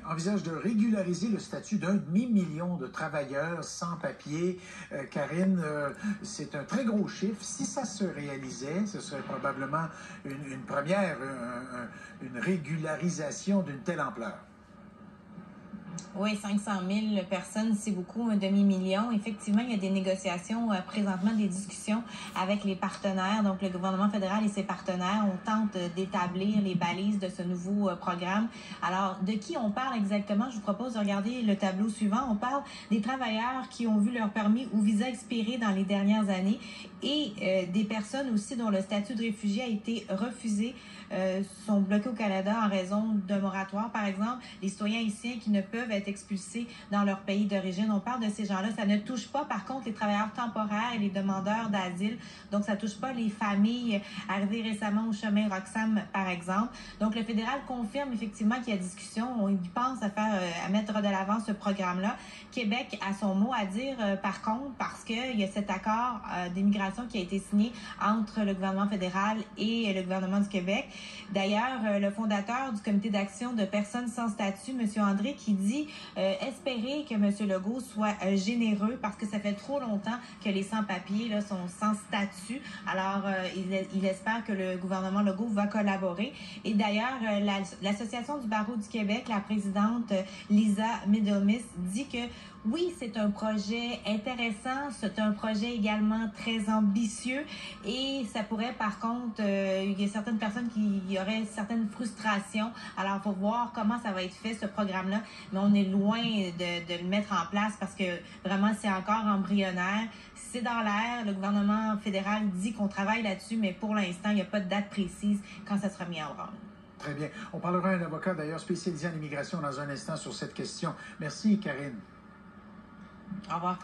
Envisage de régulariser le statut d'un demi-million de travailleurs sans papier. Karine, c'est un très gros chiffre. Si ça se réalisait, ce serait probablement une première, une régularisation d'une telle ampleur. Oui, 500 000 personnes, c'est beaucoup, un demi-million. Effectivement, il y a des négociations, présentement des discussions avec les partenaires. Donc, le gouvernement fédéral et ses partenaires, on tente d'établir les balises de ce nouveau programme. Alors, de qui on parle exactement? Je vous propose de regarder le tableau suivant. On parle des travailleurs qui ont vu leur permis ou visa expirer dans les dernières années et des personnes aussi dont le statut de réfugié a été refusé, sont bloqués au Canada en raison d'un moratoire, par exemple. Les citoyens haïtiens qui ne peuvent être expulsés dans leur pays d'origine. On parle de ces gens-là. Ça ne touche pas, par contre, les travailleurs temporaires et les demandeurs d'asile. Donc, ça touche pas les familles arrivées récemment au chemin Roxham, par exemple. Donc, le fédéral confirme effectivement qu'il y a discussion. On y pense à mettre de l'avant ce programme-là. Québec a son mot à dire, par contre, parce qu'il y a cet accord d'immigration qui a été signé entre le gouvernement fédéral et le gouvernement du Québec. D'ailleurs, le fondateur du comité d'action de personnes sans statut, M. André, qui dit espérer que M. Legault soit généreux parce que ça fait trop longtemps que les sans-papiers là sont sans statut. Alors, il espère que le gouvernement Legault va collaborer. Et d'ailleurs, l'Association du barreau du Québec, la présidente Lisa Middlemiss, dit que oui, c'est un projet intéressant, c'est un projet également très ambitieux et ça pourrait, par contre, il y a certaines personnes qui auraient certaines frustrations. Alors, il faut voir comment ça va être fait, ce programme-là. Mais on est loin de le mettre en place parce que vraiment, c'est encore embryonnaire. C'est dans l'air. Le gouvernement fédéral dit qu'on travaille là-dessus, mais pour l'instant, il n'y a pas de date précise quand ça sera mis en branle. Très bien. On parlera à un avocat, d'ailleurs, spécialisé en immigration dans un instant sur cette question. Merci, Karine. Au revoir.